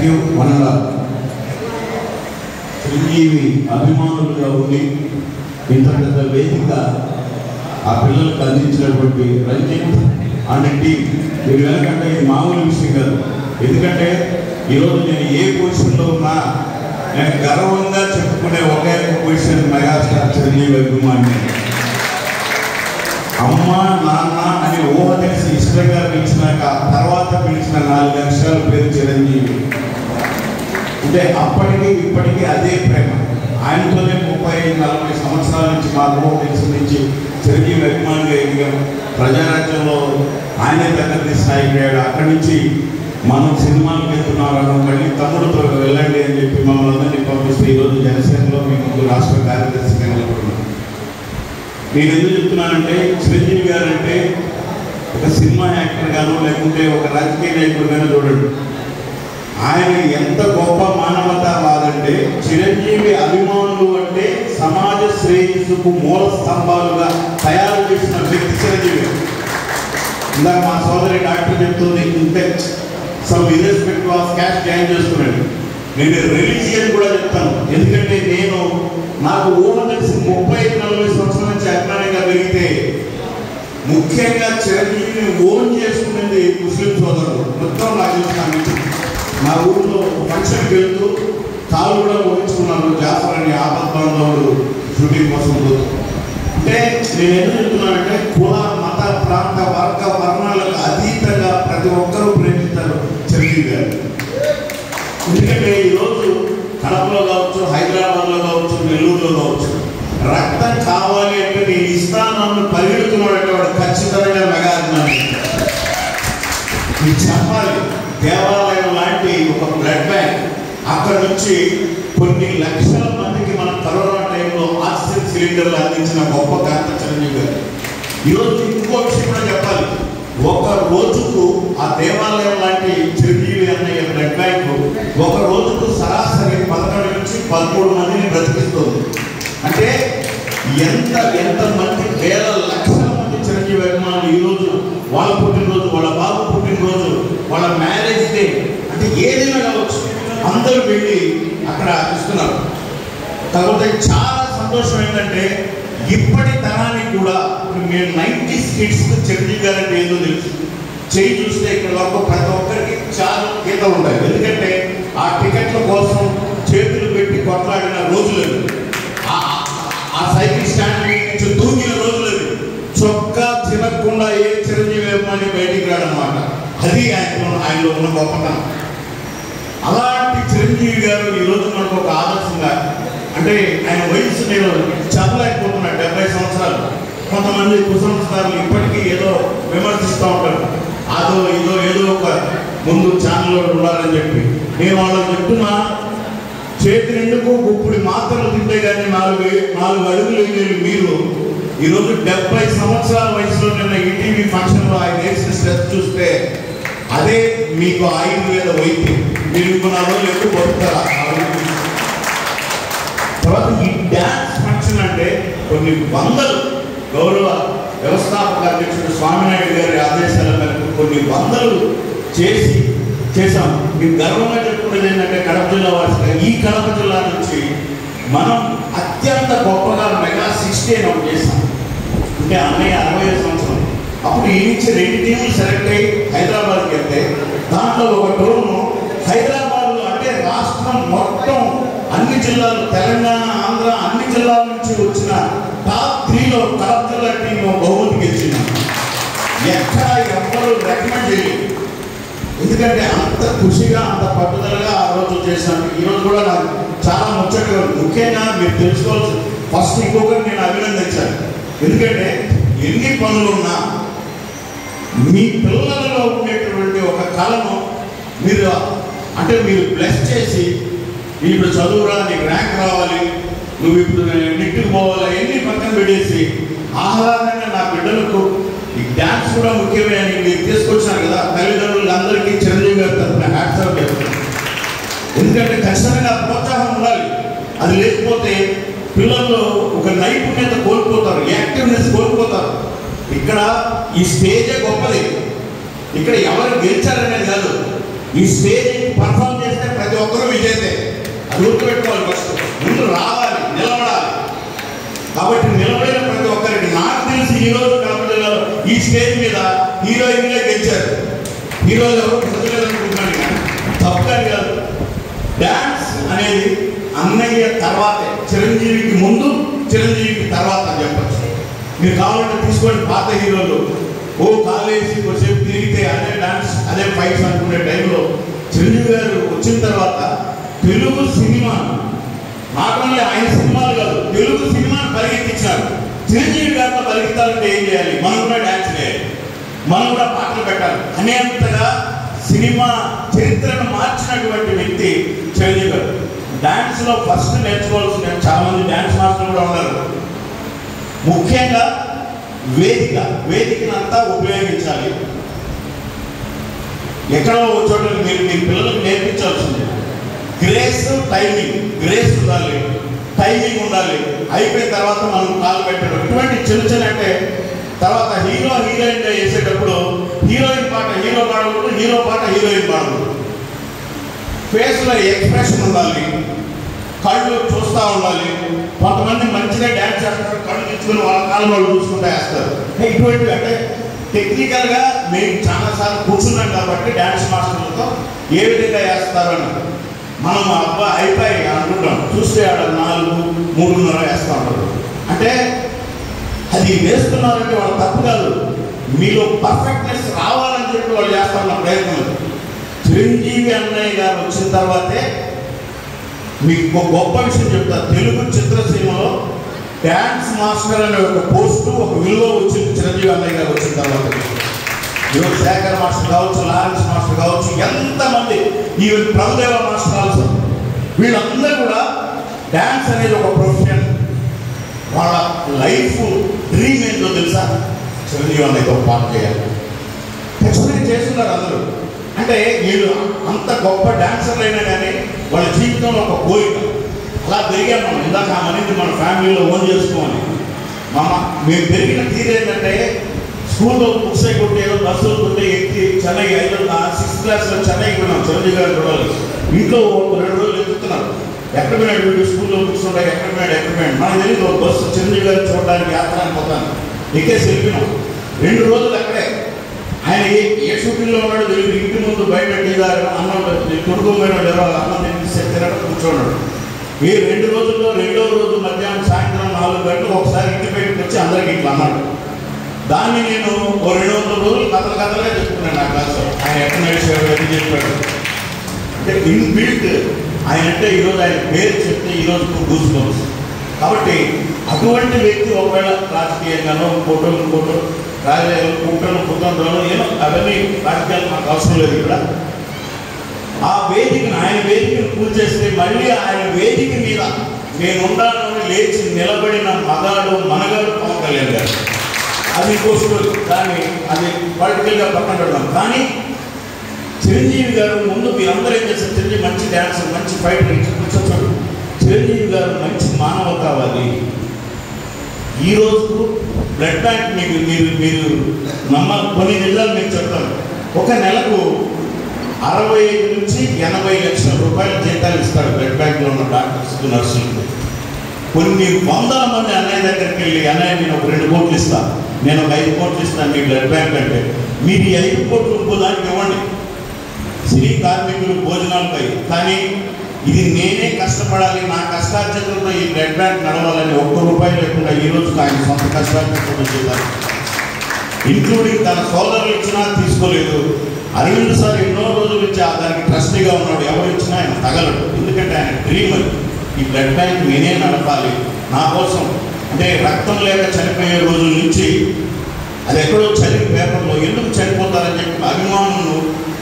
Thank you. మన చిరంజీవి అభిమానులుగా ఉండి ఇంత పెద్ద వేదిక ఆ పిల్లలకు అందించినటువంటి రంజిత్ అండ్ టీం మీరు వెనకంటే ఇది మామూలు విషయం కాదు. ఎందుకంటే ఈరోజు నేను ఏ పొజిషన్లో ఉన్నా నేను గర్వంగా చెప్పుకునే ఒకే ఒక పొజిషన్ మెగాస్టార్ చిరంజీవి అభిమాని. అమ్మ నాన్న అని ఊహ తెలిసి ఇష్టంగా పిలిచినాక తర్వాత పిలిచిన 4 అక్షరాల పేరు చిరంజీవి. అంటే అప్పటికి ఇప్పటికీ అదే ప్రేమ. ఆయనతోనే 30-40 సంవత్సరాల నుంచి మా ఊహ తెలిసి నుంచి చిరంజీవి అభిమానిగా ఎదిగాం. ప్రజారాజ్యంలో ఆయనే దగ్గర తీసినాడు. అక్కడి నుంచి మనం సినిమాలకు వెళ్తున్నాను, మళ్ళీ తమ్ముడితో వెళ్ళండి అని చెప్పి మమ్మల్ని అందరినీ పంపిస్తే ఈరోజు జనసేనలో మీకు రాష్ట్ర కార్యదర్శిగా నిలబడుతున్నాను. నేను ఎందుకు చెప్తున్నానంటే చిరంజీవి గారు అంటే ఒక సినిమా యాక్టర్ గాను లేకుంటే ఒక రాజకీయ నాయకుడుగానో చూడండి, ఆయన ఎంత గొప్ప మానవతావాదంటే చిరంజీవి అభిమానులు అంటే సమాజ శ్రేయస్సుకు మూల స్తంభాలుగా తయారు చేసిన వ్యక్తి చిరంజీవి. ఇందాక మా సోదరి డాక్టర్ చెప్తుంది ఇంతే సమ్ ఇర్రెస్పెక్ట్ ఆఫ్ క్యాస్ట్ జాయిన్ చేస్తున్నాడు. నేను రిలీజియన్ కూడా చెప్తాను. ఎందుకంటే నేను నాకు ఊహ తెలిసి 35-40 సంవత్సరాల నుంచి అభిమానంగా పెరిగితే ముఖ్యంగా చిరంజీవిని ఓన్ చేసుకునేది ముస్లిం సోదరులు మొత్తం నాకు తెలుసు. నా ఊరిలో ఫంక్షన్కి వెళ్తూ కాలు కూడా ఊహించుకున్నాను. జాఫర్ అని ఆపద్బాంధవుడు షూటింగ్ కోసం పోతూ. అంటే నేను ఎందుకు చెప్తున్నానంటే కుల మత ప్రాంత వర్గ వర్ణాలకు అతీతంగా ప్రతి ఒక్కరూ ప్రేమిస్తారు చిరంజీవి గారు. ఎందుకంటే ఈరోజు కడపలో కావచ్చు, హైదరాబాద్లో కావచ్చు, నెల్లూరులో కావచ్చు రక్తం కావాలి అంటే నేను ఇస్తానని పరిగెడుతున్నాడంటే వాడు ఖచ్చితంగా మెగా అభిమాని. మీకు చెప్పాలి, దేవాలయం లాంటి ఒక బ్లడ్ బ్యాంక్ అక్కడ నుంచి కొన్ని లక్షల మందికి మనం కరోనా టైంలో ఆక్సిజన్ సిలిండర్లు అందించిన గొప్ప ఘనత చిరంజీవి గారు. ఈరోజు ఇంకో విషయం కూడా చెప్పాలి, ఒక రోజుకు ఆ దేవాలయం లాంటి చిరంజీవి అన్నయ్య బ్లడ్ బ్యాంక్ ఒక రోజుకు సరాసరి 11 నుంచి 13 మందిని బ్రతికిస్తుంది. అంటే ఎంతమంది వేల లక్షల మంది చిరంజీవి అభిమానులు ఈరోజు వాళ్ళ పుట్టినరోజు, వాళ్ళ బాబు పుట్టినరోజు, వాళ్ళ మ్యారేజ్ డే అంటే ఏదైనా కావచ్చు అందరూ వెళ్ళి అక్కడ ఇస్తున్నారు. కాకపోతే చాలా సంతోషం ఏంటంటే ఇప్పటి తరానికి కూడా మేము 90s కిడ్స్కి చిరంజీవి గారు అంటే ఏదో తెలుసు. చేయి చూస్తే ఇక్కడ వరకు ప్రతి ఒక్కరికి చాలా గీత ఉంటాయి. ఎందుకంటే ఆ టికెట్ల కోసం చేతులు పెట్టి కొట్లాడిన రోజులేదు, ఆ సైకిల్ స్టాండ్ నుంచి దూకిన రోజులేదు, చొక్కా తినకుండా ఏ చిరంజీవి అభిమాని బయటికి రాడనమాట. అది ఆయనలో ఉన్న గొప్పతనం. అలాంటి చిరంజీవి గారు ఈరోజు మనకు ఒక ఆదర్శంగా, అంటే ఆయన వయసు నేను చెప్పలేకపోతున్నాను 70 సంవత్సరాలు. కొంతమంది కుసంస్కారులు ఇప్పటికీ ఏదో విమర్శిస్తూ ఉంటారు, అదో ఇదో ఏదో ఒక ముందు ఛానల్లో ఉండాలని చెప్పి. నేను వాళ్ళకి చెప్తున్నా, చేతి నిండుకు గుప్పుడు మాత్రలు తింటే కానీ 4 అడుగులు వేయలేరు మీరు. ఈరోజు 70 సంవత్సరాల వయసులో నిన్న ఈటీవీ ఫంక్షన్లో ఆయన వేసిన స్టెప్ చూస్తే అదే మీకు ఆయుర్వేద వైద్యం. మీరు ఇంకో 4 రోజులు ఎక్కువ బతుకుతారా? తర్వాత ఈ డ్యాన్స్ ఫంక్షన్ అంటే కొన్ని వందలు గౌరవ వ్యవస్థాపక అధ్యక్షుడు స్వామినాయుడు గారి ఆదేశాల మేరకు కొన్ని వందలు చేశాం. మీకు గర్వంగా చెప్పుకునేది ఏంటంటే కడప జిల్లా వాసిగా ఈ కడప జిల్లా నుంచి మనం అత్యంత గొప్పగా మెగా 60 ఒకటి చేస్తాం. అంటే అన్నయ్య 65 సంవత్సరం అప్పుడు ఈ నుంచి 2 టీములు సెలెక్ట్ అయ్యి హైదరాబాద్కి వెళ్తే దాంట్లో ఒక టోర్ను హైదరాబాద్లో అంటే రాష్ట్రం మొత్తం అన్ని జిల్లాలు, తెలంగాణ, ఆంధ్ర అన్ని జిల్లాల నుంచి వచ్చిన టాప్ 3లో కడప జిల్లా టీం బహుమతి గెలిచిన. ఎక్కడ ఎవ్వరూ రికమెండ్ చేయలేదు. ఎందుకంటే అంత ఖుషిగా అంత పట్టుదలగా ఆ రోజు చేశాను. ఈరోజు కూడా నాకు చాలా ముచ్చటగా. ముఖ్యంగా మీరు తెలుసుకోవాల్సి ఫస్ట్ ఇంకొకరు నేను అభినందించాను. ఎందుకంటే ఎన్ని పనులున్నా మీ పిల్లలలో ఉండేటువంటి ఒక కళను మీరు అంటే మీరు బ్లెస్ చేసి, ఇప్పుడు చదువురా, నీకు ర్యాంక్ రావాలి, నువ్వు ఇప్పుడు నెట్టుకు పోవాలి, ఎన్ని పక్కన పెట్టేసి ఆహ్లాదంగా నా బిడ్డలకు ఈ డ్యాన్స్ కూడా ముఖ్యమే అని మీరు తీసుకొచ్చారు కదా. తల్లిదండ్రులందరికీ చిరంజీవి గారి తరఫున హ్యాట్స్ ఆఫ్ చెప్తున్నాను. ఎందుకంటే ఖచ్చితంగా ప్రోత్సాహం ఉండాలి. అది లేకపోతే పిల్లల్లో ఒక నైపుణ్యత కోల్పోతారు, యాక్టివ్నెస్ కోల్పోతారు. ఇక్కడ ఈ స్టేజే గొప్పది. ఇక్కడ ఎవరు గెలిచారనేది కాదు, ఈ స్టేజ్ పర్ఫామ్ చేస్తే ప్రతి ఒక్కరూ విజేతే. అది గుర్తుపెట్టుకోవాలి. ఫస్ట్ ముందు రావాలి, నిలబడాలి. కాబట్టి నిలబడిన ప్రతి ఒక్కరికి నాకు తెలిసి ఈ రోజు కడప జిల్లాలో ఈ స్టేజ్ మీద హీరోయిన్లే గెలిచారు. హీరోలు ఎవరు గుర్తులేదనుకుంటున్నాను, కానీ తప్పుగా కాదు. డ్యాన్స్ అనేది అన్నయ్య తర్వాతే, చిరంజీవికి ముందు చిరంజీవికి తర్వాత అని చెప్పచ్చు. మీరు కావాలంటే తీసుకోండి. పాత హీరోలు కాలేజీ కొద్దిసేపు తిరిగితే అదే డాన్స్, అదే ఫైట్స్ అనుకునే టైంలో చిరంజీవి గారు వచ్చిన తర్వాత తెలుగు సినిమా నాట్ ఓన్లీ ఆయన సినిమాలు కాదు, తెలుగు సినిమాను పరిగెత్తించారు. చిరంజీవి గారితో పరిగెత్తాలంటే ఏం చేయాలి? మనం కూడా డాన్స్ చేయాలి, మనం కూడా పాటలు పెట్టాలి అనేంతగా సినిమా చరిత్రను మార్చినటువంటి వ్యక్తి చిరంజీవి గారు. డాన్స్లో ఫస్ట్ నేర్చుకోవాల్సిన చాలా మంది డాన్స్ మాస్టర్లు కూడా ఉన్నారు. ముఖ్యంగా వేదికనంతా ఉపయోగించాలి. ఎక్కడో చోట మీరు మీ పిల్లలకు నేర్పించాల్సింది గ్రేస్, టైమింగ్. గ్రేస్ ఉండాలి, టైమింగ్ ఉండాలి. అయిపోయిన తర్వాత మనం కాలు పెట్టడం, ఇటువంటి చిన్న చిన్న. అంటే తర్వాత హీరోయిన్గా వేసేటప్పుడు హీరోయిన్ పాట హీరో పాడకూడదు, హీరో పాట హీరోయిన్ పాడకూడదు. ఫేస్లో ఎక్స్ప్రెషన్ ఉండాలి, కళ్ళు చూస్తూ ఉండాలి. కొంతమంది మంచిగా డ్యాన్స్ చేస్తారు, కళ్ళు తెచ్చుకుని వాళ్ళ కాళ్ళు వాళ్ళు చూసుకుంటూ వేస్తారు. ఇటువంటివి అంటే టెక్నికల్గా మేము చాలాసార్లు కూర్చున్నాం కాబట్టి డ్యాన్స్ మాస్టర్లతో ఏ విధంగా వేస్తారని మనం అబ్బా అయిపోయి అనుకుంటాం. చూస్తే ఆడ 4, 3:30 వేస్తూ ఉంటారు. అంటే అది వేస్తున్నారంటే వాళ్ళ తప్పు కాదు, మీలో పర్ఫెక్ట్నెస్ రావాలని చెప్పి వాళ్ళు చేస్తున్న ప్రయత్నం. చిరంజీవి అన్నయ్య గారు వచ్చిన తర్వాతే మీకు ఒక గొప్ప విషయం చెప్తారు. తెలుగు చిత్రసీమలో డ్యాన్స్ మాస్టర్ అనే ఒక పోస్టు, ఒక విలువ వచ్చింది చిరంజీవి అన్నయ్య గారు వచ్చిన తర్వాత. ఈరోజు శేఖర్ మాస్టర్ కావచ్చు, లారెన్స్ మాస్టర్ కావచ్చు, ఎంతమంది, ఈవెన్ ప్రభుదేవ మాస్టర్ ఆల్సో, వీళ్ళందరూ కూడా డ్యాన్స్ అనేది ఒక ప్రొఫెషన్. వాళ్ళ లైఫ్ డ్రీమ్ ఏంటో తెలుసా? చిరంజీవి అన్నయ్యతో పాటు చేయాలి. ఎక్స్పీరియన్స్ చేస్తున్నారు అందరూ. అంటే వీళ్ళు అంత గొప్ప డాన్సర్లు అయినా కానీ వాళ్ళ జీవితంలో ఒక కోరిక. అలా పెరిగాం మనం. ఇందాక అనేది మన ఫ్యామిలీలో ఓన్ చేసుకోమని మేము పెరిగిన తీరు ఏంటంటే స్కూల్లో బుక్స్ అయి కొట్టేదో, బస్సులు కొట్టే ఎక్కి చెన్నై 6th క్లాస్లో చెన్నైకి పోయినాం చిరంజీవి గారు చూడాలి. ఇంట్లో 2 రోజులు ఎక్కుతున్నారు. ఎక్కడ పోయినాడు వీడు, స్కూల్లో బుక్స్ ఉంటాయి, ఎక్కడ పోయినాడు మనకు తెలియదు. బస్సు చిరంజీవి గారు చూడడానికి యాత్రానికి పోతాను, ఎక్కేసి వెళ్ళిపోయినాం. 2 రోజులు అక్కడే. ఆయన ఏ షూటింగ్లో ఉన్నాడు తెలియదు. ఇంటి ముందు బయట అన్నం కొడుకోపోయినాడు, ఎవరో అన్నం తినడం కూర్చోన్నాడు. ఈ 2 రోజుల్లో 2వ రోజు మధ్యాహ్నం సాయంత్రం 4 గంటలకు ఒకసారి ఇంటి బయటకు వచ్చి అందరికి ఇట్లా అన్నాడు. దాన్ని నేను 200 రోజులు కథలుగా చెప్పుకున్నాను నా క్లాస్లో. ఆయన ఎక్కడ నడిచాడు, ఎక్కడ చెప్పాడు అంటే ఇన్బిల్ట్. ఆయన అంటే ఈరోజు ఆయన పేరు చెప్తే ఈరోజు కూర్చుకోవచ్చు. కాబట్టి అటువంటి వ్యక్తి ఒకవేళ రాజకీయంగానో ఇంకోటో రాజకీయాలు కుట్రలు ఏమో అవన్నీ రాజకీయాలు మనకు అవసరం లేదు. ఇక్కడ ఆ వేదికను, ఆయన వేదికను పూర్తి చేస్తే మళ్ళీ ఆయన వేదిక మీద నేను ఉండాలని లేచి నిలబడిన మనగాడు పవన్ కళ్యాణ్ గారు. అది ఇంకోసం దాన్ని అది పొలిటికల్గా పక్కన పెడదాం. కానీ చిరంజీవి గారు ముందు మీరందరూ ఏం చేస్తారు? చిరంజీవి మంచి డ్యాన్సర్, మంచి ఫైటర్. కూర్చోడు చిరంజీవి గారు మంచి మానవతావాది. ఈరోజు బ్లడ్ బ్యాంక్ మీరు కొన్ని నిజాలు మీకు చెప్తాను. ఒక నెలకు 65 నుంచి 80 లక్షల రూపాయల జీతాలు ఇస్తాడు బ్లడ్ బ్యాంక్లో ఉన్న డాక్టర్స్, నర్సులకు. కొన్ని వందల మంది అన్నయ్య దగ్గరికి వెళ్ళి, అన్నయ్య నేను ఒక 2 కోట్లు ఇస్తాను, నేను ఒక 5 కోట్లు ఇస్తాను మీ బ్లడ్ బ్యాంక్ అంటే, మీరు ఈ 5 కోట్లు ఇంకో దానికి ఇవ్వండి సినీ కార్మికులు భోజనాలపై. కానీ ఇది నేనే కష్టపడాలి, నా కష్టార్జితంలో ఈ బ్లడ్ బ్యాంక్ నడవాలని ₹1 లేకుండా ఈరోజు ఆయన సొంత కష్టార్జితంలో చేశారు. ఇంక్లూడింగ్ తన సోదరులు ఇచ్చినా తీసుకోలేదు. అరవింద్ సార్ ఎన్నో రోజుల నుంచి దానికి ట్రస్టీగా ఉన్నాడు. ఎవరు ఇచ్చినా ఆయన తగలడు. ఎందుకంటే ఆయన డ్రీమ్ అది, ఈ బ్లడ్ బ్యాంక్ నేనే నడపాలి నా కోసం. అంటే రక్తం లేక చనిపోయే రోజుల నుంచి అది ఎక్కడో చదివి పేపర్లో ఎందుకు చనిపోతారని చెప్పి అభిమానులు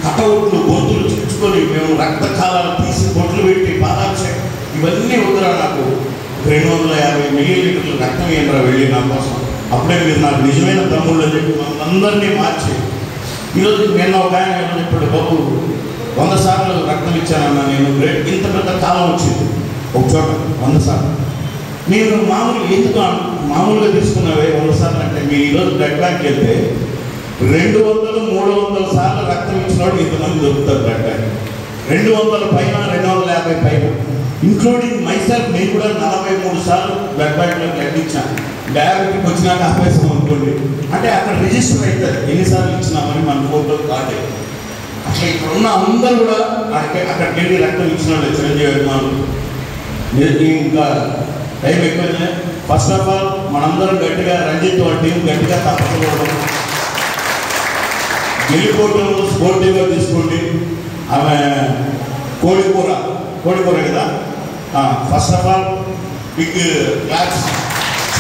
కటౌట్లు గొంతులు చుచ్చుకొని మేము రక్త కాలాలు తీసి బొట్లు పెట్టి పాదాభిషేకం ఇవన్నీ వద్దురా, నాకు 250 మిల్లీలీటర్లు రక్తం ఏంట్రా వెళ్ళి నా కోసం, అప్పుడే మీరు నాకు నిజమైన తమ్ముళ్ళు అని చెప్పి అందరినీ మార్చి ఈరోజు నిన్న ఒక ఆయన ఏమని చెప్పాడు, బాబు 100 సార్లు రక్తం ఇచ్చానన్నా నేను, ఇంత పెద్ద కాలం వచ్చింది ఒక చోట 100 సార్లు. నేను మామూలుగా తీసుకున్నావే 100 సార్లు అంటే, మీరు ఈరోజు బ్లడ్ బ్యాంక్ వెళ్తే 200-300 సార్లు రక్తం ఇచ్చినోడు ఇంతమంది దొరుకుతారు బ్లడ్ బ్యాంక్. 200 పైన 250 పైన ఇంక్లూడింగ్ మైసెల్ఫ్. నేను కూడా 43 సార్లు బ్లడ్ బ్యాంక్లో బ్లడ్ ఇచ్చాను. డయాబెటిక్ వచ్చినాక ఆపేసాం అనుకోండి, అంటే అక్కడ రిజిస్టర్ అవుతుంది ఎన్నిసార్లు ఇచ్చినామని మన ఫోటో కాదు. అట్లా ఇక్కడ ఉన్న అందరూ కూడా అక్కడికి వెళ్ళి రక్తం ఇచ్చిన వాళ్ళు చిరంజీవి అభిమానులు. ఇంకా టైం ఎక్కువైంది. ఫస్ట్ ఆఫ్ ఆల్ మనందరం గట్టిగా రంజిత్ టీం గట్టిగా తప్పకపోవడం, గెలిపోవడం స్పోర్టివ్గా తీసుకోండి. ఆమె కోడికూర కదా. First of all big claps.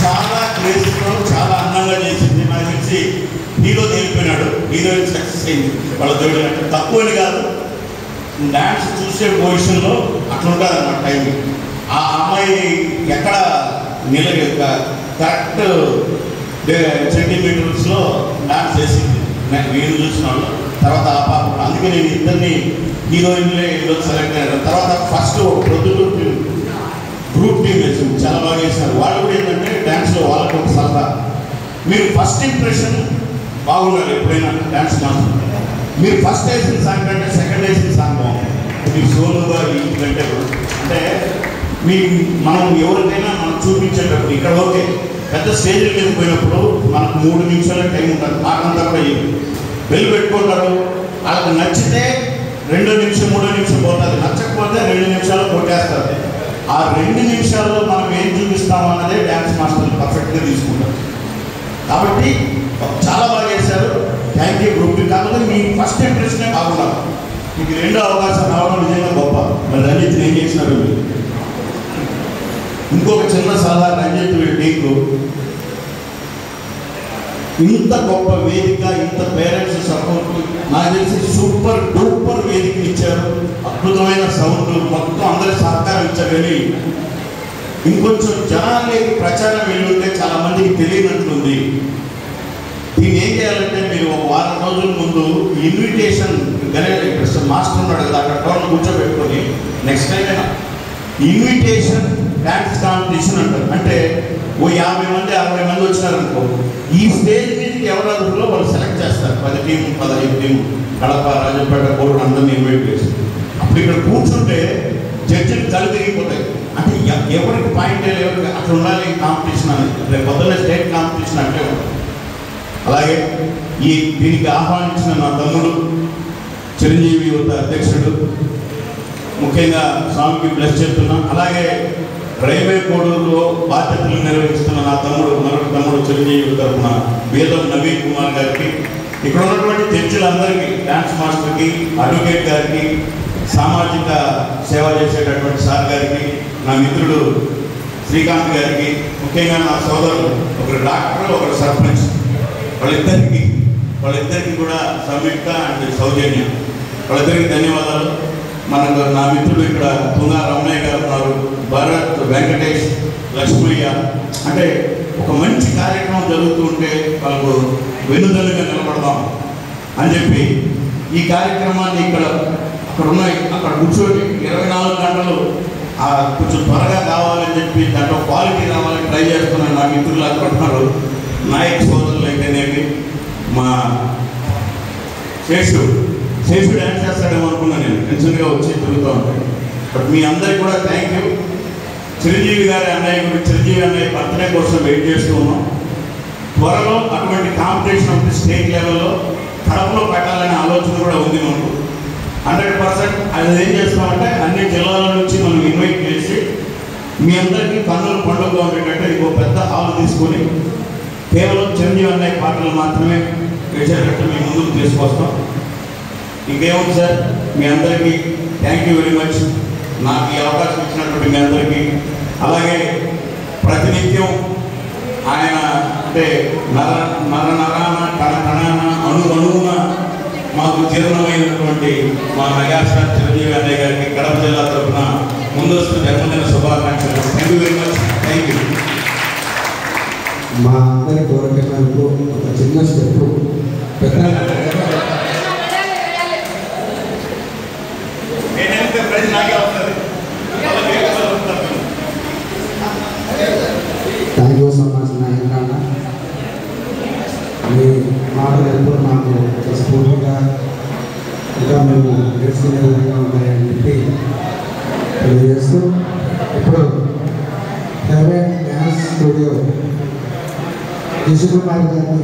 చాలా క్రేజ్తో చాలా అందంగా చేసింది. నాకు తెలిసి హీరో తేలిపోయినాడు, హీరోయిన్ సక్సెస్ అయింది. వాళ్ళ దేవుడు అంటే తక్కువ అని కాదు, డ్యాన్స్ చూసే పొజిషన్లో అట్లుంటుంది అన్నమాట టైమింగ్. ఆ అమ్మాయి ఎక్కడ కరెక్ట్ సెంటీమీటర్స్లో డాన్స్ చేసింది వీళ్ళు చూసిన వాళ్ళు. తర్వాత ఆ పాప, అందుకే నేను ఇద్దరిని హీరోయిన్లే ఈరోజు సెలెక్ట్ అయ్యారు. తర్వాత first Proddatur team group team వేసింది, చాలా బాగా చేశారు. వాళ్ళు కూడా ఏంటంటే డ్యాన్స్లో వాళ్ళకి ఒక సలహా, మీరు ఫస్ట్ ఇంప్రెషన్ బాగున్నారు ఎప్పుడైనా డ్యాన్స్ మాస్టర్. మీరు ఫస్ట్ వేసిన సాంగ్ కంటే సెకండ్ వేసిన సాంగ్ బాగుంది. మీరు సోలోగా ఇంటికంటే అంటే మనం ఎవరికైనా మనం చూపించేటప్పుడు ఇక్కడ ఓకే, పెద్ద స్టేజ్ల మీద పోయినప్పుడు మనకు 3 నిమిషాల టైం ఉంటుంది. పాటంతా కూడా బెల్ పెట్టుకుంటారు. వాళ్ళకి నచ్చితే 2 నిమిషం 3 నిమిషం పోతుంది, నచ్చకపోతే 2 నిమిషాలు కొట్టేస్తారు. ఆ 2 నిమిషాల్లో మనం ఏం చూపిస్తాం అన్నదే డ్యాన్స్ మాస్టర్లు పర్ఫెక్ట్గా తీసుకుంటారు. కాబట్టి చాలా బాగా చేశారు. Thank you group. కాకపోతే మీ ఫస్ట్ ఇంప్రెషనే బాగున్నారు. మీకు 2వ అవకాశం రావడం నిజంగా గొప్ప. మరి రంజిత్ ఏం చేసినారు? ఇంకొక చిన్న సలహా రంజిత్ టీంకు, ఇంత గొప్ప వేదిక, ఇంత పేరెంట్స్ సపోర్ట్, నాకు తెలిసి సూపర్ డూపర్ వేదిక ఇచ్చారు. అద్భుతమైన సౌండ్, మొత్తం అందరి సహకారం ఇచ్చారు. కానీ ఇంకొంచెం జనాలకి ప్రచారం వెళ్ళుంటే చాలా మందికి తెలియనట్లుంది. దీన్ని ఏం చేయాలంటే మీరు ఒక వారం రోజుల ముందు ఇన్విటేషన్, గణేష్ మాస్టర్ ఉన్నాడు కదా అక్కడ టోన్ కూర్చోబెట్టుకొని next time invitation dance competition అంటారు. అంటే ఓ 50 మంది 60 మంది వచ్చినారనుకో, ఈ స్టేజ్ మీదకి ఎవరెవరిలో వాళ్ళు సెలెక్ట్ చేస్తారు. 10 టీం 15 టీం, కడప, రాజంపేట, కోరుడు అందరినీ ఇన్వైట్ చేసి అప్పుడు ఇక్కడ కూర్చుంటే జడ్జిలు కళ్ళు తిరిగిపోతాయి. అంటే ఎవరికి పాయింట్ ఎవరికి అట్లా ఉండాలి కాంపిటీషన్ అని. రేపు పొద్దున్న స్టేట్ కాంపిటీషన్ అంటే ఉంటుంది. అలాగే దీనికి ఆహ్వానించిన నా తమ్ముడు చిరంజీవి యువత అధ్యక్షుడు, ముఖ్యంగా స్వామికి బ్లెస్ చెప్తున్నా. అలాగే రైల్వే కోడూరులో బాధ్యతలు నిర్వహిస్తున్న నా తమ్ముడు, మరొక తమ్ముడు చిరంజీవి తరఫున వేదం నవీన్ కుమార్ గారికి, ఇక్కడ ఉన్నటువంటి జడ్జిలందరికీ, డ్యాన్స్ మాస్టర్కి, అడ్వకేట్ గారికి, సామాజిక సేవ చేసేటటువంటి సార్ గారికి, నా మిత్రుడు శ్రీకాంత్ గారికి, ముఖ్యంగా నా సోదరుడు ఒకరు డాక్టర్, ఒకరు సర్పంచ్, వాళ్ళిద్దరికి కూడా సంయుక్త అండ్ సౌజన్య, వాళ్ళిద్దరికి ధన్యవాదాలు. మనకు నా మిత్రుడు ఇక్కడ తుంగా రమణయ్య గారు ఉన్నారు, భరత్, వెంకటేష్, లక్ష్మయ్య. అంటే ఒక మంచి కార్యక్రమం జరుగుతుంటే వాళ్ళకు వెన్నుదన్నుగా నిలబడదాం అని చెప్పి ఈ కార్యక్రమాన్ని అక్కడ కూర్చోటి 24 గంటలు కొంచెం త్వరగా కావాలని చెప్పి దాంట్లో క్వాలిటీ రావాలని ట్రై చేస్తున్నాను. నా మిత్రులు అనుకుంటున్నారు, నాయక్ సోదరులు అయితేనేవి, మా శేషు డ్యాన్స్ చేస్తాడేమో అనుకున్నాను నేను, టెన్షన్గా వచ్చి తిరుగుతూ ఉంటాను. బట్ మీ అందరికీ కూడా థ్యాంక్ యూ. చిరంజీవి గారి చిరంజీవి అన్నయ్య బర్త్డే కోసం వెయిట్ చేస్తూ ఉన్నాం. త్వరలో అటువంటి కాంపిటీషన్ ఉంటుంది స్టేట్ లెవెల్లో, కడపలో పెట్టాలనే ఆలోచన కూడా ఉంది మనకు. 100% అది ఏం చేస్తామంటే అన్ని జిల్లాల నుంచి మనం ఇన్వైట్ చేసి మీ అందరికీ కన్నుల పండుగ ఉండేటట్టు ఇంకో పెద్ద హాల్ తీసుకొని కేవలం చిరంజీవి అన్నయ్య పాటలు మాత్రమే వేసేటట్టు మీ ముందుకు తీసుకొస్తాం. ఇంకేముంది సార్, మీ అందరికీ థ్యాంక్ యూ వెరీ మచ్. నాకు ఈ అవకాశం ఇచ్చినటువంటి మీ అందరికీ, అలాగే ప్రతినిత్యం ఆయన అంటే నరాన కణాన అణువున మాకు జీర్ణమైనటువంటి మా మెగాస్టార్ చిరంజీవి అన్నయ్య గారికి కడప జిల్లా తరఫున ముందస్తు జన్మదిన శుభాకాంక్షలు. Thank you very much. Thank you. మా అందరి కోరికలకు ఒక చిన్న step thank you so much. నా ఏంటన్నా మీ మాటలు ఎప్పుడు తీసుకునే విధంగా ఉన్నాయని చెప్పి తెలియజేస్తూ ఇప్పుడు ఫేవరెట్ డ్యాన్స్ స్టూడియో జిషుకుమార్ గారిని